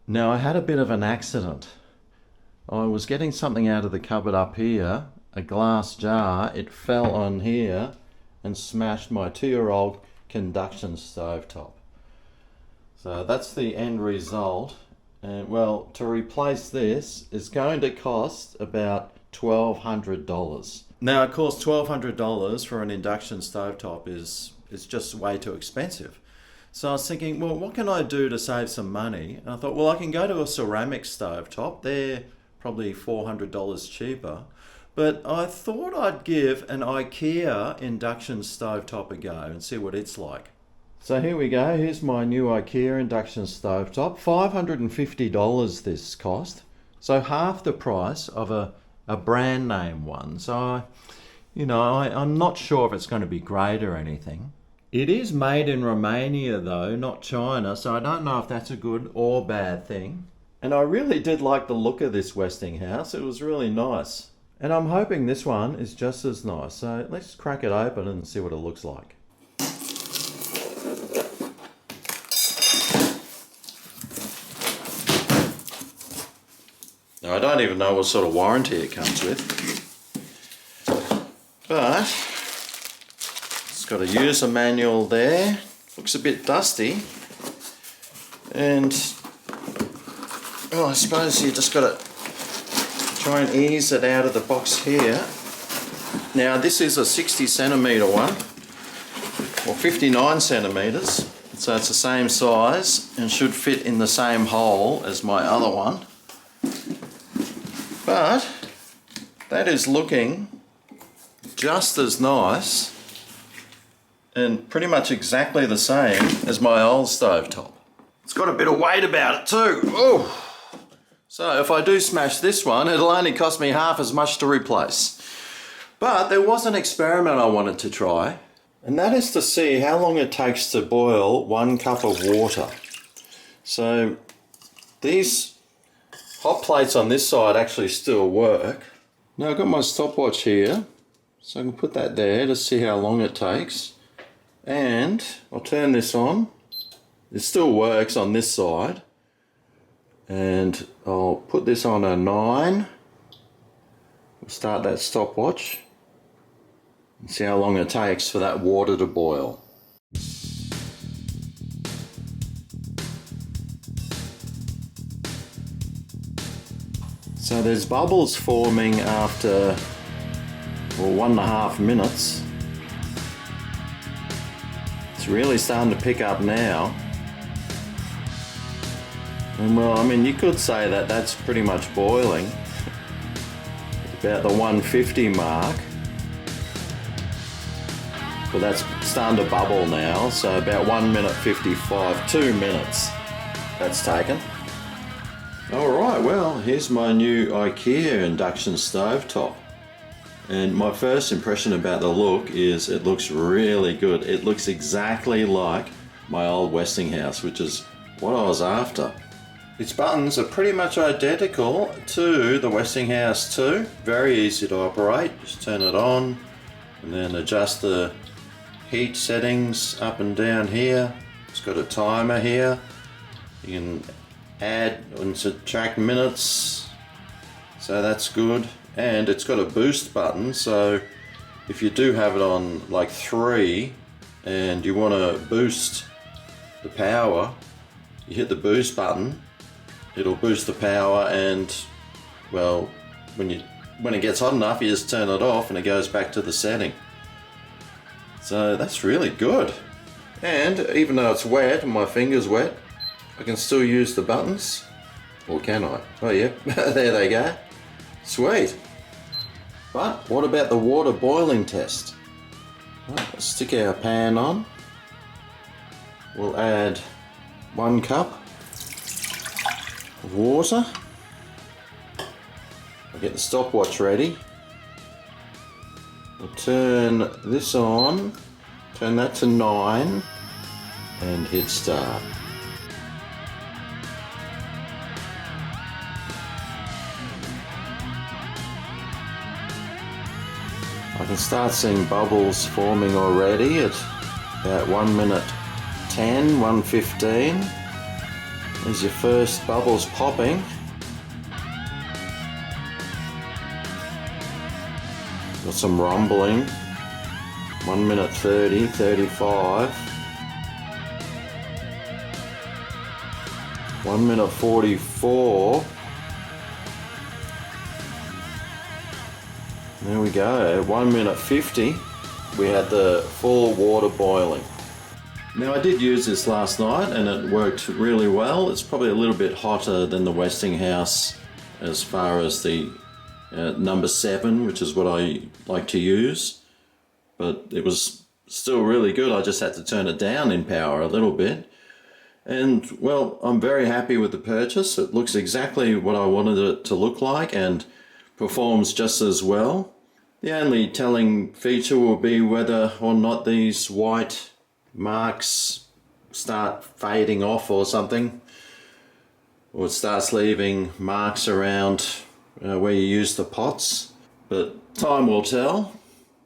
Now I had a bit of an accident. I was getting something out of the cupboard up here, a glass jar. It fell on here and smashed my 2-year-old induction stovetop. So that's the end result. And well, to replace this is going to cost about $1,200. Now of course $1,200 for an induction stovetop is just way too expensive. So I was thinking, well, what can I do to save some money? And I thought, well, I can go to a ceramic stovetop. They're probably $400 cheaper. But I thought I'd give an Ikea induction stovetop a go and see what it's like. So here we go. Here's my new Ikea induction stovetop. $550 this cost. So half the price of a brand name one. So, I'm not sure if it's going to be great or anything. It is made in Romania though, not China, so I don't know if that's a good or bad thing. And I really did like the look of this Westinghouse. It was really nice. And I'm hoping this one is just as nice. So let's crack it open and see what it looks like. Now I don't even know what sort of warranty it comes with. But got a user manual there. Looks a bit dusty. And I suppose you just got to try and ease it out of the box here. Now this is a 60 centimetre one, or 59 centimetres, so it's the same size and should fit in the same hole as my other one. But that is looking just as nice and pretty much exactly the same as my old stovetop. It's got a bit of weight about it too. Oh! So if I do smash this one, it'll only cost me half as much to replace. But there was an experiment I wanted to try, and that is to see how long it takes to boil 1 cup of water. So these hot plates on this side actually still work. Now I've got my stopwatch here, so I can put that there to see how long it takes. And I'll turn this on. It still works on this side. And I'll put this on a 9. We'll start that stopwatch and see how long it takes for that water to boil. So there's bubbles forming after 1.5 minutes. It's really starting to pick up now. And well, I mean, you could say that that's pretty much boiling. About the 150 mark. But that's starting to bubble now, so about 1 minute 55, 2 minutes that's taken. Alright, well, here's my new Ikea induction stovetop. And my first impression about the look is it looks really good. It looks exactly like my old Westinghouse, which is what I was after. Its buttons are pretty much identical to the Westinghouse 2. Very easy to operate. Just turn it on and then adjust the heat settings up and down here. It's got a timer here. You can add and subtract minutes, so that's good. And it's got a boost button, so if you do have it on like 3 and you want to boost the power, you hit the boost button, it'll boost the power, and well, when it gets hot enough, you just turn it off and it goes back to the setting. So that's really good. And even though it's wet and my finger's wet, I can still use the buttons. Or can I? Oh yeah, there they go. Sweet. But what about the water boiling test? Well, let's stick our pan on. We'll add 1 cup of water. I'll get the stopwatch ready. We'll turn this on, turn that to 9 and hit start. I can start seeing bubbles forming already at about 1 minute 10, 1:15. There's your first bubbles popping. Got some rumbling. 1 minute 30, 35. 1 minute 44. There we go. At 1 minute 50, we had the full water boiling. Now I did use this last night and it worked really well. It's probably a little bit hotter than the Westinghouse as far as the number 7, which is what I like to use. But it was still really good. I just had to turn it down in power a little bit. And well, I'm very happy with the purchase. It looks exactly what I wanted it to look like and performs just as well. The only telling feature will be whether or not these white marks start fading off or something, or it starts leaving marks around where you use the pots, but time will tell.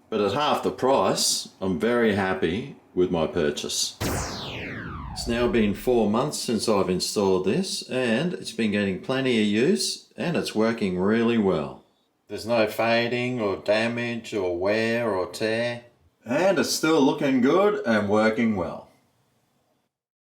But at half the price, I'm very happy with my purchase. It's now been 4 months since I've installed this and it's been getting plenty of use and it's working really well. There's no fading or damage or wear or tear. And it's still looking good and working well.